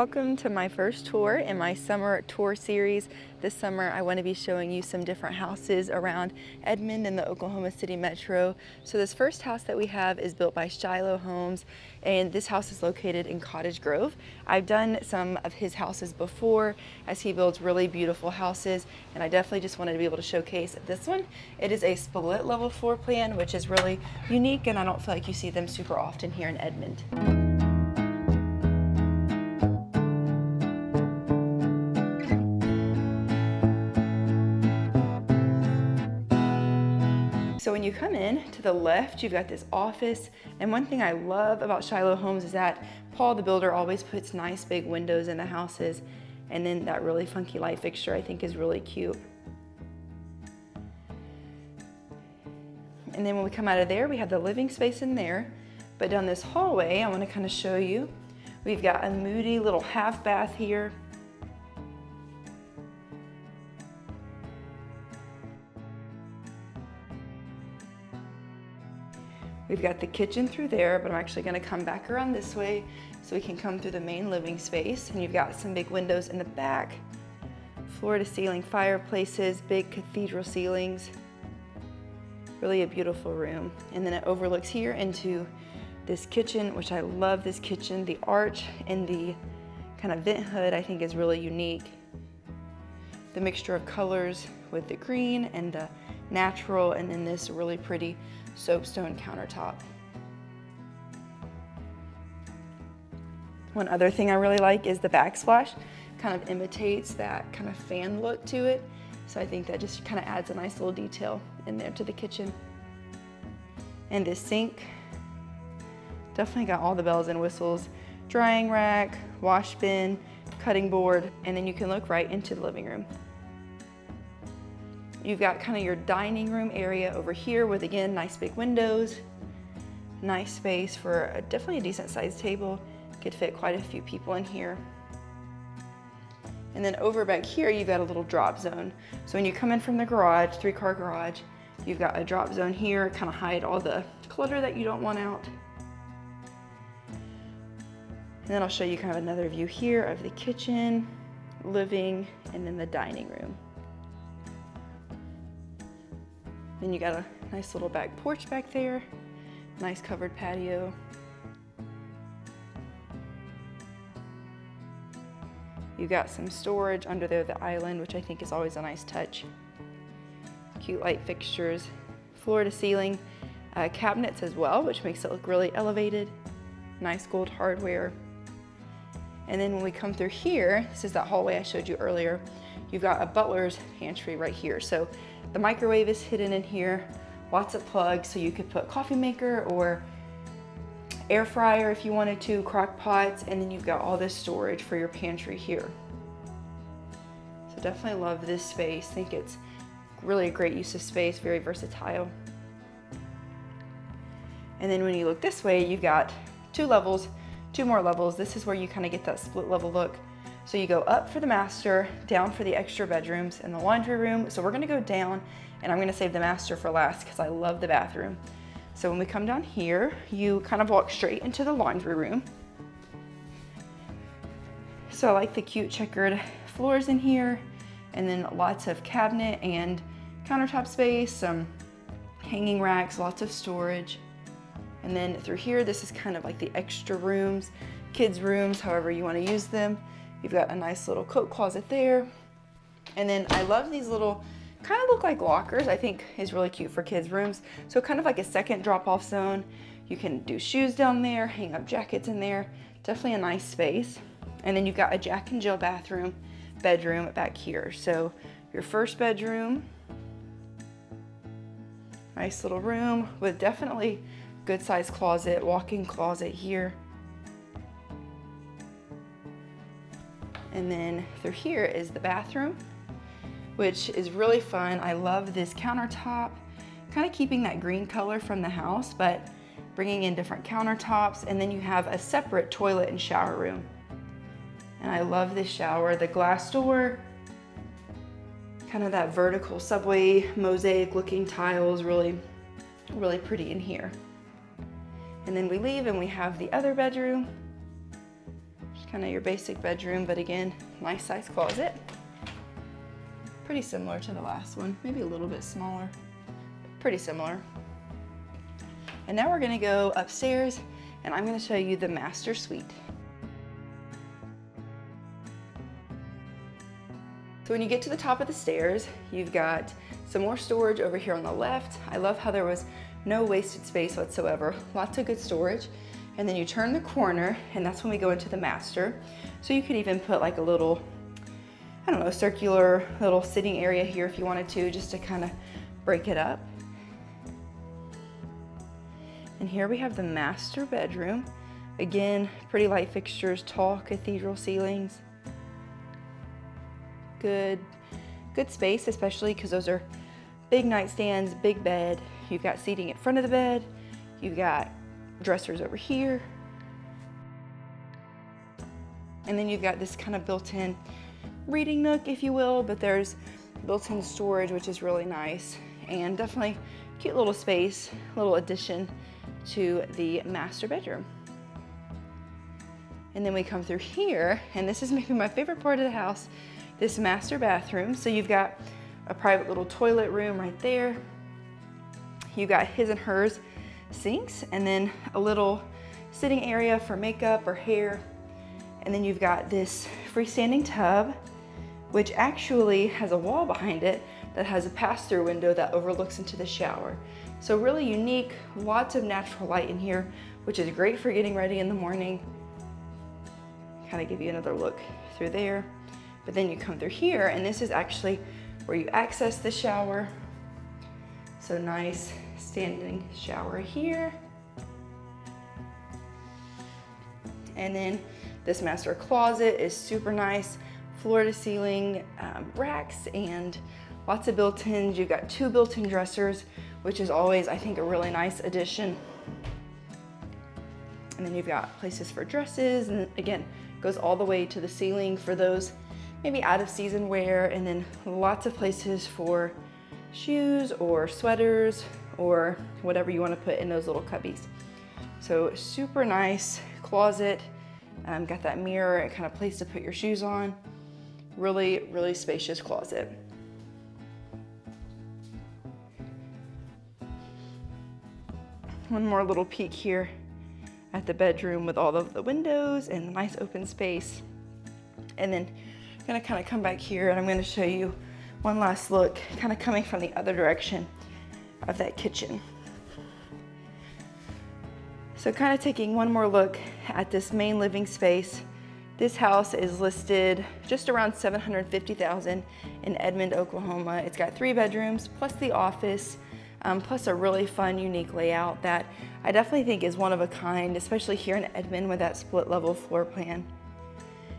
Welcome to my first tour in my summer tour series. This summer I want to be showing you some different houses around Edmond and the Oklahoma City metro. So this first house that we have is built by Shiloh Homes, and this house is located in Cottage Grove. I've done some of his houses before as he builds really beautiful houses, and I definitely just wanted to be able to showcase this one. It is a split level floor plan, which is really unique, and I don't feel like you see them super often here in Edmond. So when you come in to the left, you've got this office, and one thing I love about Shiloh Homes is that Paul the builder always puts nice big windows in the houses, and then that really funky light fixture I think is really cute. And then when we come out of there, we have the living space in there, but down this hallway I want to kind of show you, we've got a moody little half bath here. We've got the kitchen through there, but I'm actually going to come back around this way so we can come through the main living space. And you've got some big windows in the back, floor to ceiling fireplaces, big cathedral ceilings. Really a beautiful room. And then it overlooks here into this kitchen, which I love this kitchen. The arch and the kind of vent hood I think is really unique. The mixture of colors with the green and the natural, and then this really pretty soapstone countertop. One other thing I really like is the backsplash. Kind of imitates that kind of fan look to it. So I think that just kind of adds a nice little detail in there to the kitchen. And this sink, definitely got all the bells and whistles. Drying rack, wash bin, cutting board, and then you can look right into the living room. You've got kind of your dining room area over here with, again, nice big windows, nice space for definitely a decent sized table. Could fit quite a few people in here. And then over back here, you've got a little drop zone. So when you come in from the garage, 3-car garage, you've got a drop zone here, kind of hide all the clutter that you don't want out. And then I'll show you kind of another view here of the kitchen, living, and then the dining room. Then you got a nice little back porch back there, nice covered patio. You got some storage under there, the island, which I think is always a nice touch. Cute light fixtures, floor to ceiling, cabinets as well, which makes it look really elevated. Nice gold hardware. And then when we come through here, this is that hallway I showed you earlier, you've got a Butler's pantry right here. So the microwave is hidden in here, lots of plugs, so you could put coffee maker or air fryer if you wanted to, crock pots, and then you've got all this storage for your pantry here. So definitely love this space. Think it's really a great use of space, very versatile. And then when you look this way, you've got 2 levels, 2 more levels. This is where you kind of get that split level look. So you go up for the master, down for the extra bedrooms and the laundry room. So we're gonna go down, and I'm gonna save the master for last because I love the bathroom. So when we come down here, you kind of walk straight into the laundry room. So I like the cute checkered floors in here, and then lots of cabinet and countertop space, some hanging racks, lots of storage. And then through here, this is kind of like the extra rooms, kids' rooms, however you want to use them. You've got a nice little coat closet there. And then I love these little, kind of look like lockers, I think is really cute for kids' rooms. So kind of like a second drop-off zone. You can do shoes down there, hang up jackets in there. Definitely a nice space. And then you've got a Jack and Jill bedroom back here. So your first bedroom, nice little room with definitely good sized closet, walk-in closet here. And then through here is the bathroom, which is really fun. I love this countertop, kind of keeping that green color from the house, but bringing in different countertops. And then you have a separate toilet and shower room. And I love this shower, the glass door, kind of that vertical subway mosaic looking tiles, really, really pretty in here. And then we leave and we have the other bedroom, Kind of your basic bedroom, but again, nice size closet. Pretty similar to the last one, maybe a little bit smaller, pretty similar. And now we're gonna go upstairs and I'm gonna show you the master suite. So when you get to the top of the stairs, you've got some more storage over here on the left. I love how there was no wasted space whatsoever, lots of good storage. And then you turn the corner and that's when we go into the master. So you could even put like a little, I don't know, circular little sitting area here if you wanted to, just to kind of break it up. And here we have the master bedroom. Again, pretty light fixtures, tall cathedral ceilings. Good space, especially because those are big nightstands, big bed. You've got seating in front of the bed. You've got dressers over here. And then you've got this kind of built-in reading nook, if you will, but there's built-in storage, which is really nice. And definitely cute little space, little addition to the master bedroom. And then we come through here, and this is maybe my favorite part of the house, this master bathroom. So you've got a private little toilet room right there. You got his and hers sinks, and then a little sitting area for makeup or hair. And then you've got this freestanding tub, which actually has a wall behind it that has a pass-through window that overlooks into the shower. So really unique, lots of natural light in here, which is great for getting ready in the morning. Kind of give you another look through there. But then you come through here, and this is actually where you access the shower. So nice standing shower here. And then this master closet is super nice, floor to ceiling racks and lots of built-ins. You've got 2 built-in dressers, which is always, I think, a really nice addition. And then you've got places for dresses, and again, goes all the way to the ceiling for those maybe out of season wear, and then lots of places for shoes or sweaters or whatever you want to put in those little cubbies. So super nice closet. Got that mirror and kind of place to put your shoes on. Really, really spacious closet. One more little peek here at the bedroom with all of the windows and the nice open space. And then I'm gonna kind of come back here and I'm gonna show you one last look, kind of coming from the other direction of that kitchen. So kind of taking one more look at this main living space. This house is listed just around $750,000 in Edmond, Oklahoma. It's got 3 bedrooms, plus the office, plus a really fun, unique layout that I definitely think is one of a kind, especially here in Edmond with that split level floor plan.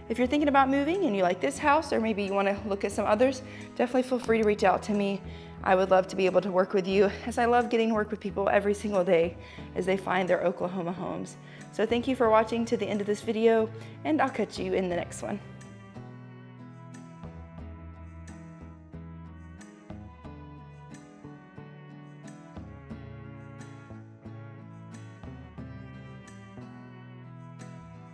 If you're thinking about moving and you like this house, or maybe you want to look at some others, definitely feel free to reach out to me. I would love to be able to work with you, as I love getting to work with people every single day as they find their Oklahoma homes. So thank you for watching to the end of this video, and I'll catch you in the next one.